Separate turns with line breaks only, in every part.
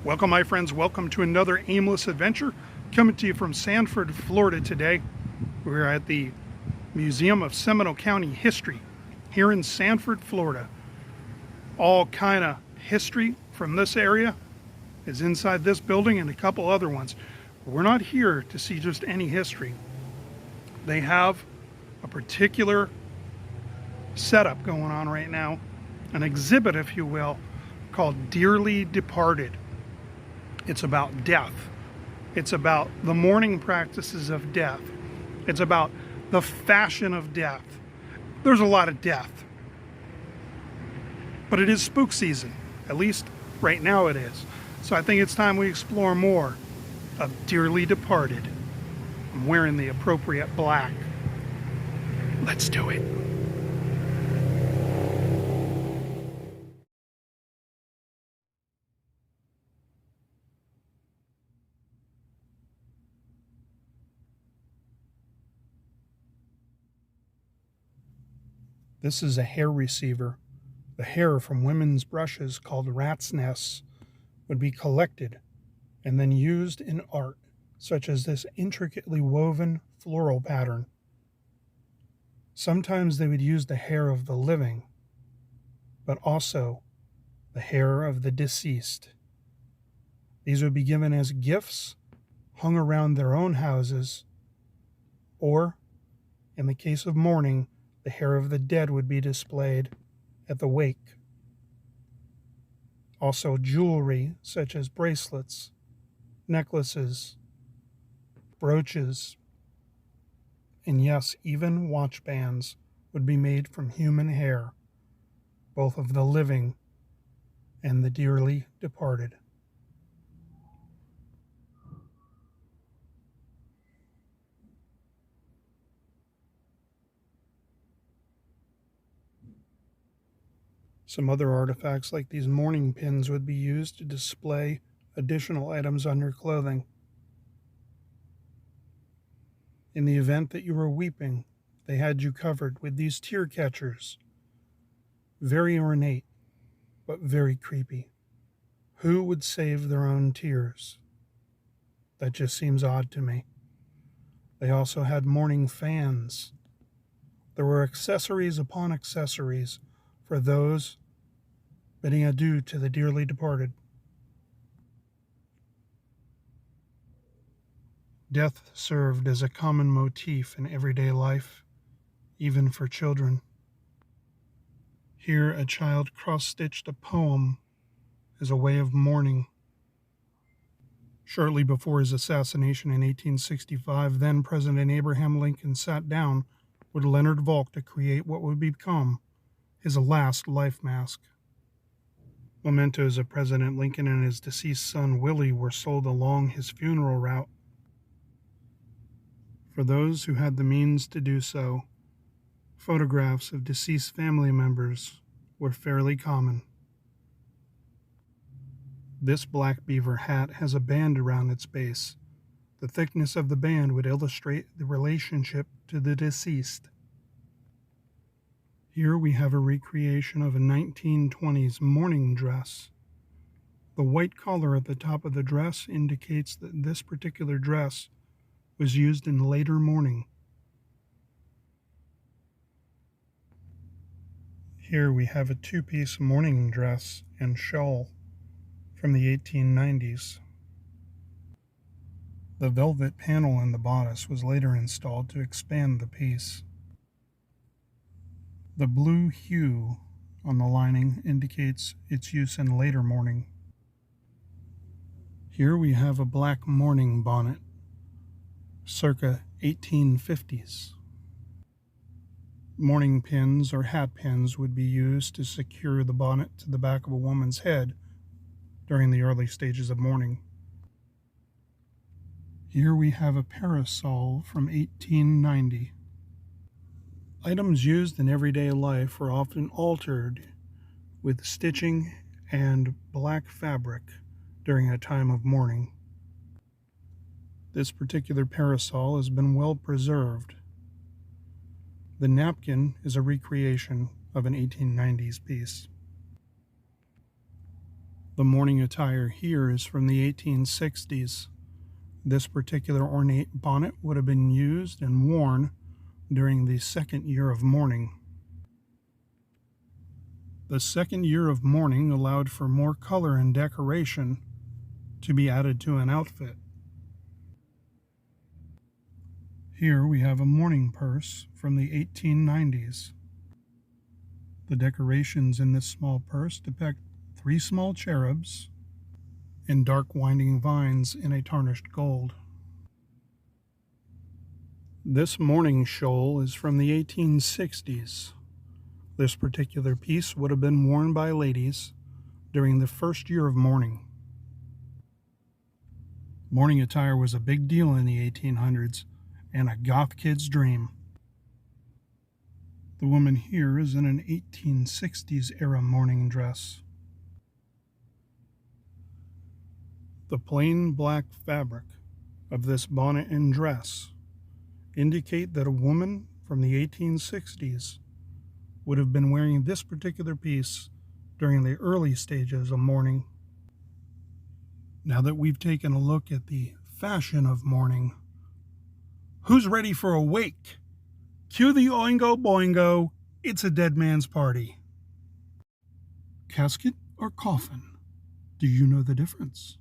Welcome, my friends. Welcome to another aimless adventure coming to you from Sanford, Florida today. We're at the Museum of Seminole County History here in Sanford, Florida. All kind of history from this area is inside this building and a couple other ones. We're not here to see just any history. They have a particular setup going on right now, an exhibit, if you will, called Dearly Departed. It's about death. It's about the mourning practices of death. It's about the fashion of death. There's a lot of death. But it is spook season. At least right now it is. So I think it's time we explore more of Dearly Departed. I'm wearing the appropriate black. Let's do it. This is a hair receiver. The hair from women's brushes called rat's nests would be collected and then used in art, such as this intricately woven floral pattern. Sometimes they would use the hair of the living, but also the hair of the deceased. These would be given as gifts, hung around their own houses, or, in the case of mourning, the hair of the dead would be displayed at the wake. Also, jewelry such as bracelets, necklaces, brooches, and yes, even watch bands would be made from human hair, both of the living and the dearly departed. Some other artifacts like these mourning pins would be used to display additional items on your clothing. In the event that you were weeping, they had you covered with these tear catchers. Very ornate, but very creepy. Who would save their own tears? That just seems odd to me. They also had mourning fans. There were accessories upon accessories for those bidding adieu to the dearly departed. Death served as a common motif in everyday life, even for children. Here, a child cross-stitched a poem as a way of mourning. Shortly before his assassination in 1865, then President Abraham Lincoln sat down with Leonard Volk to create what would become his last life mask. Mementos of President Lincoln and his deceased son Willie were sold along his funeral route. For those who had the means to do so, photographs of deceased family members were fairly common. This black beaver hat has a band around its base. The thickness of the band would illustrate the relationship to the deceased. Here we have a recreation of a 1920s mourning dress. The white collar at the top of the dress indicates that this particular dress was used in later mourning. Here we have a two-piece mourning dress and shawl from the 1890s. The velvet panel in the bodice was later installed to expand the piece. The blue hue on the lining indicates its use in later mourning. Here we have a black mourning bonnet, circa 1850s. Mourning pins or hat pins would be used to secure the bonnet to the back of a woman's head during the early stages of mourning. Here we have a parasol from 1890. Items used in everyday life were often altered with stitching and black fabric during a time of mourning. This particular parasol has been well preserved. The napkin is a recreation of an 1890s piece. The mourning attire here is from the 1860s. This particular ornate bonnet would have been used and worn during the second year of mourning. The second year of mourning allowed for more color and decoration to be added to an outfit. Here we have a mourning purse from the 1890s. The decorations in this small purse depict 3 small cherubs and dark winding vines in a tarnished gold. This mourning shawl is from the 1860s. This particular piece would have been worn by ladies during the first year of mourning. Mourning attire was a big deal in the 1800s and a goth kid's dream. The woman here is in an 1860s era mourning dress. The plain black fabric of this bonnet and dress indicate that a woman from the 1860s would have been wearing this particular piece during the early stages of mourning. Now that we've taken a look at the fashion of mourning, who's ready for a wake? Cue the oingo boingo, it's a dead man's party. Casket or coffin? Do you know the difference?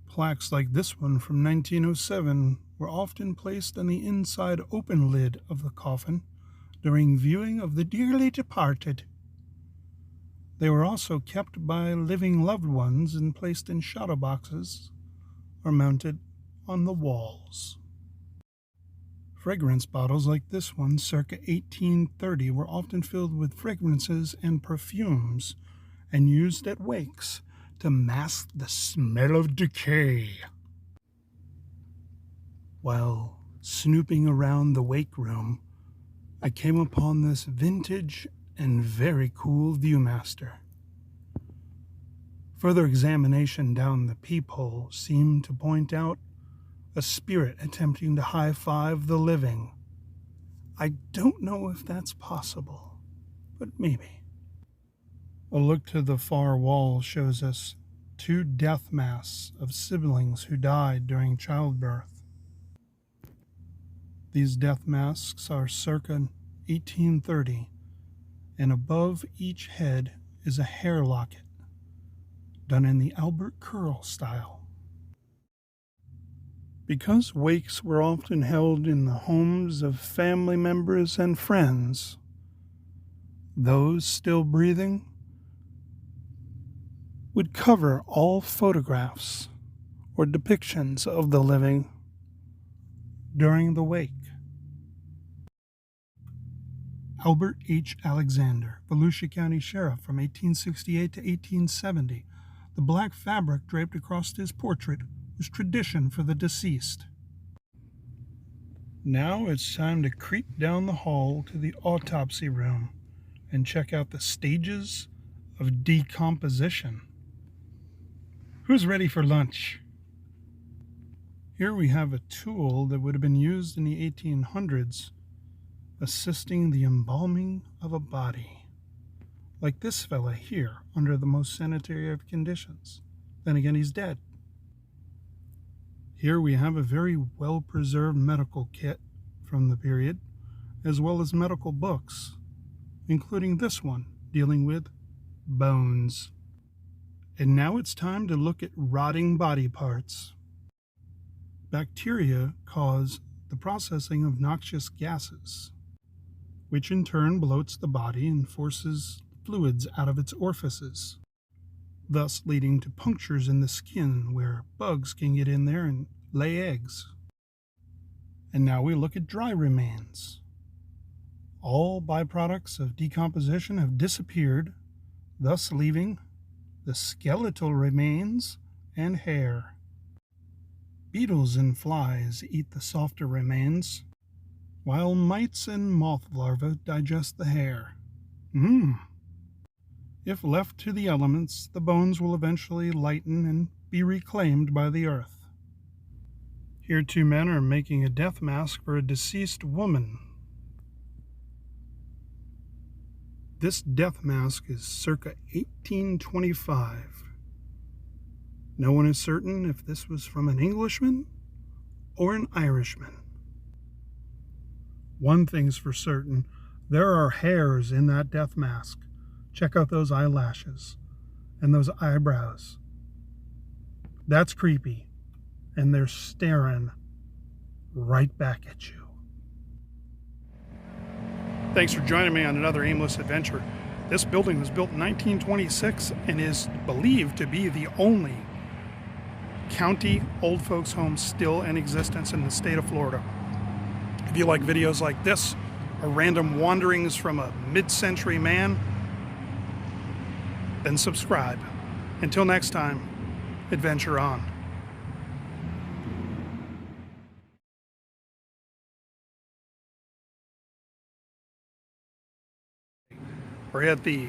Plaques like this one from 1907 were often placed on the inside open lid of the coffin during viewing of the dearly departed. They were also kept by living loved ones and placed in shadow boxes or mounted on the walls. Fragrance bottles like this one, circa 1830, were often filled with fragrances and perfumes and used at wakes to mask the smell of decay. While snooping around the wake room, I came upon this vintage and very cool Viewmaster. Further examination down the peephole seemed to point out a spirit attempting to high-five the living. I don't know if that's possible, but maybe. A look to the far wall shows us 2 death masks of siblings who died during childbirth. These death masks are circa 1830, and above each head is a hair locket, done in the Albert Curl style. Because wakes were often held in the homes of family members and friends, those still breathing would cover all photographs or depictions of the living during the wake. Albert H. Alexander, Volusia County Sheriff from 1868 to 1870. The black fabric draped across his portrait was tradition for the deceased. Now it's time to creep down the hall to the autopsy room and check out the stages of decomposition. Who's ready for lunch? Here we have a tool that would have been used in the 1800s, assisting the embalming of a body. Like this fella here, under the most sanitary of conditions. Then again, he's dead. Here we have a very well-preserved medical kit from the period, as well as medical books, including this one, dealing with bones. And now it's time to look at rotting body parts. Bacteria cause the processing of noxious gases, which in turn bloats the body and forces fluids out of its orifices, thus leading to punctures in the skin where bugs can get in there and lay eggs. And now we look at dry remains. All byproducts of decomposition have disappeared, thus leaving the skeletal remains and hair. Beetles and flies eat the softer remains, while mites and moth larvae digest the hair. If left to the elements, the bones will eventually lighten and be reclaimed by the earth. Here 2 men are making a death mask for a deceased woman. This death mask is circa 1825. No one is certain if this was from an Englishman or an Irishman. One thing's for certain, there are hairs in that death mask. Check out those eyelashes and those eyebrows. That's creepy. And they're staring right back at you. Thanks for joining me on another aimless adventure. This building was built in 1926 and is believed to be the only county old folks home still in existence in the state of Florida. If you like videos like this, or random wanderings from a mid-century man, then subscribe. Until next time, adventure on. We're at the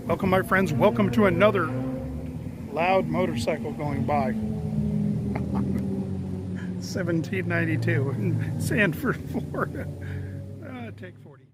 welcome, my friends. Welcome to another loud motorcycle going by. 1792 in Sanford, Florida. Take 40.